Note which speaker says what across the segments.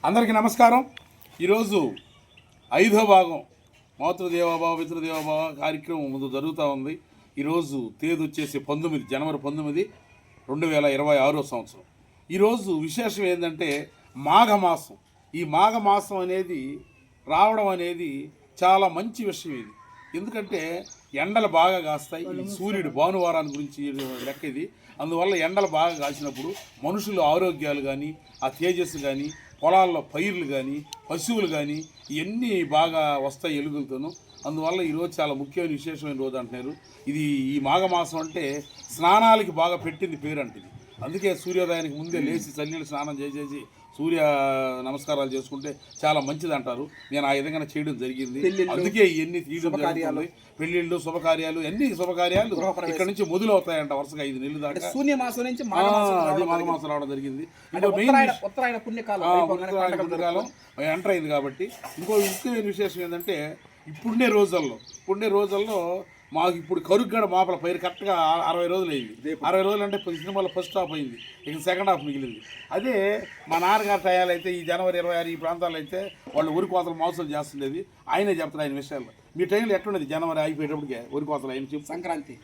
Speaker 1: అందరికీ నమస్కారం. ఈరోజు 5వ భాగం మాతృదేవోభవ పితృదేవోభవ కార్యక్రమం ముందు జరుగుతూ ఉంది. ఈరోజు తేదీ వచ్చేసి జనవరి 19, 2026 సంవత్సరం. ఈరోజు విశేషం ఏంటంటే మాఘమాసం. ఈ మాఘమాసం అనేది రావడం అనేది చాలా మంచి విషయం. ఇది ఎందుకంటే ఎండలు బాగా కాస్తాయి. ఈ సూర్యుడు భానువారాన్ని గురించి లెక్క ఇది. అందువల్ల ఎండలు బాగా కాసినప్పుడు మనుషుల ఆరోగ్యాలు కానీ, ఆ తేజస్సు కానీ, పొలాల్లో పైర్లు కానీ, పశువులు కానీ ఇవన్నీ బాగా వస్తాయి ఎలుగులతోనూ. అందువల్ల ఈరోజు చాలా ముఖ్యమైన విశేషమైన రోజు అంటున్నారు. ఇది ఈ మాఘమాసం అంటే స్నానాలకి బాగా పెట్టింది పేరు అంటే. అందుకే సూర్యోదయానికి ముందే లేచి చన్నీళ్ళు స్నానం చేసేసి సూర్య నమస్కారాలు చేసుకుంటే చాలా మంచిది అంటారు. నేను ఆ విధంగా చేయడం జరిగింది. అందుకే ఇవన్నీ తీయడం జరుగుతుంది. పెళ్లిళ్ళు, శుభకార్యాలు, అన్ని శుభకార్యాలు ఇక్కడ నుంచి మొదలవుతాయంట వరుసగా 5 నెలలు దాకా.
Speaker 2: శూన్యమాసం నుంచి
Speaker 1: మాఘమాసం రావడం జరిగింది.
Speaker 2: ఉత్తరాయణ పుణ్యకాలం
Speaker 1: ఎంటర్ అయింది కాబట్టి ఇంకో ముఖ్యమైన విశేషం ఏంటంటే ఇప్పుడుండే రోజుల్లో మాకు ఇప్పుడు కరుగ్గడ మాపల పైరు కరెక్ట్గా 60 రోజులు అయింది. 60 రోజులు అంటే సినిమాలో ఫస్ట్ హాఫ్ అయింది, ఇక సెకండ్ హాఫ్ మిగిలింది. అదే మా నాన్నగారి టయాలు అయితే ఈ జనవరి 26 ఈ ప్రాంతాల్లో అయితే వాళ్ళు ఉరి కోతలు మోసాలు చేస్తుండేది. ఆయనే చెప్తారు ఆయన విషయాల్లో. మీ టైంలో ఎట్లుండేది జనవరి అయిపోయేటప్పటికే ఉరి కోతలు ఆయన చెప్పి?
Speaker 3: సంక్రాంతి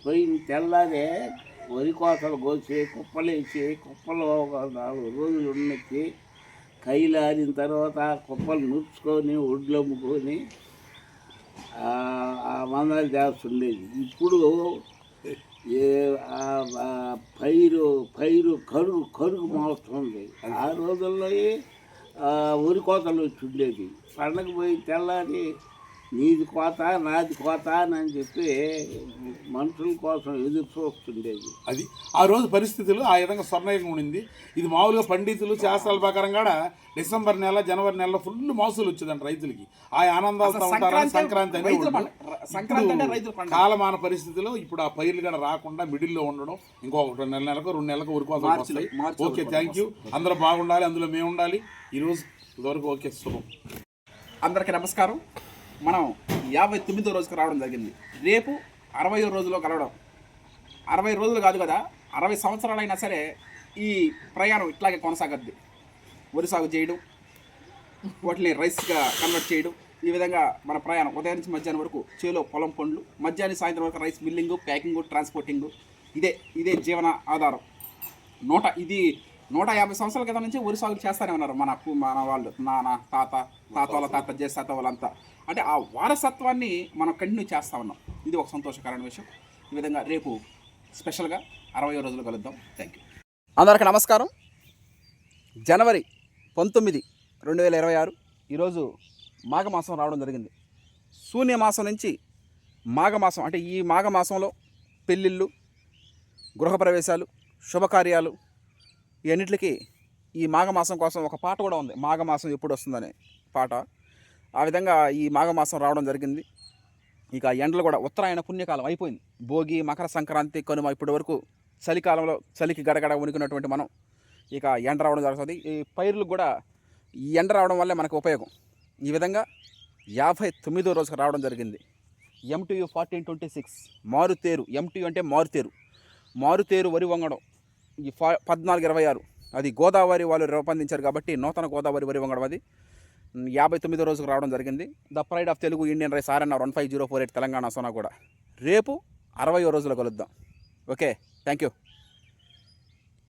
Speaker 3: పోయిన తెల్లారే వరి కోతలు కోసి కుప్పలేసి కుప్పలో 4 రోజులు ఉన్నచ్చి కైలారిన తర్వాత కుప్పలు నుచ్చుకొని ఒడ్లు అమ్ముకొని ఆ మందాలు చేస్తుండేది. ఇప్పుడు పైరు కరుగు మోస్తుంది. ఆ రోజుల్లో వరి కోతలు వచ్చి ఉండేది. పండగ పోయి తెల్లారి నీది కోత నాది కోత అని చెప్పి మనుషుల కోసం ఎదురు చూస్తుండేది.
Speaker 1: అది ఆ రోజు పరిస్థితులు ఆ విధంగా స్వర్ణయుగం ఉండింది. ఇది మామూలుగా పండితులు శాస్త్రాల ప్రకారం కూడా డిసెంబర్ నెల, జనవరి నెలలో ఫుల్ మోసాలు వచ్చేదంట రైతులకి. ఆ ఆనందాలతో ఉంటారని సంక్రాంతి అనేది కాలమాన పరిస్థితిలో ఇప్పుడు ఆ పైర్లు కూడా రాకుండా మిడిల్లో ఉండడం. ఇంకొక నెలకు 2 నెలలకు ఉరికోసం వస్తాయి. Okay, thank you. అందరూ బాగుండాలి, అందులో మేము ఉండాలి. ఈరోజు ఇదివరకు ఓకే, శుభం.
Speaker 2: అందరికీ నమస్కారం. మనం 59వ రోజుకి రావడం జరిగింది. రేపు 60వ రోజులో కలవడం. 60 రోజులు కాదు కదా, 60 సంవత్సరాలైనా సరే ఈ ప్రయాణం ఇట్లాగే కొనసాగద్ది. వరి సాగు చేయడం, వాటిని రైస్గా కన్వర్ట్ చేయడం, ఈ విధంగా మన ప్రయాణం ఉదయం నుంచి మధ్యాహ్నం వరకు చేలో పొలం పనులు, మధ్యాహ్నం సాయంత్రం వరకు రైస్ మిల్లింగు, ప్యాకింగు, ట్రాన్స్పోర్టింగు. ఇదే జీవన ఆధారం. 150 సంవత్సరాల క్రితం నుంచి వరి సాగు చేస్తూనే ఉన్నారు మన వాళ్ళు, నాన్న తాత తాత వాళ్ళంతా. అంటే ఆ వారసత్వాన్ని మనం కంటిన్యూ చేస్తూ ఉన్నాం. ఇది ఒక సంతోషకరమైన విషయం. ఈ విధంగా రేపు స్పెషల్గా 60వ రోజులు కలుద్దాం. Thank you. అందరికీ నమస్కారం. జనవరి 19, 2026 ఈరోజు మాఘమాసం రావడం జరిగింది. శూన్యమాసం నుంచి మాఘమాసం అంటే ఈ మాఘమాసంలో పెళ్ళిళ్ళు, గృహప్రవేశాలు, శుభకార్యాలు ఇవన్నిటికీ ఈ మాఘమాసం కోసం ఒక పాట కూడా ఉంది. మాఘమాసం ఎప్పుడు వస్తుందనే పాట. ఆ విధంగా ఈ మాఘమాసం రావడం జరిగింది. ఇక ఎండలు కూడా ఉత్తరాయణ పుణ్యకాలం అయిపోయింది. భోగి, మకర సంక్రాంతి, కనుమ ఇప్పటి వరకు చలికాలంలో చలికి గడగడ వణుకున్నటువంటి మనం ఇక ఎండ రావడం జరుగుతుంది. ఈ పైర్లకు కూడా ఈ ఎండ రావడం వల్లే మనకు ఉపయోగం. ఈ విధంగా 59వ రోజుకు రావడం జరిగింది. MTU 1426 మారుతేరు. MTU అంటే మారుతేరు వరి వంగడం. ఈ 1426 అది గోదావరి వాళ్ళు రూపొందించారు కాబట్టి నూతన గోదావరి వరి వంగడం. అది 59వ రోజుకు రావడం జరిగింది. The pride of Telugu Indian rice RNR 15048 Telangana Sona కూడా. రేపు 60వ రోజులో కలుద్దాం. Okay, thank you.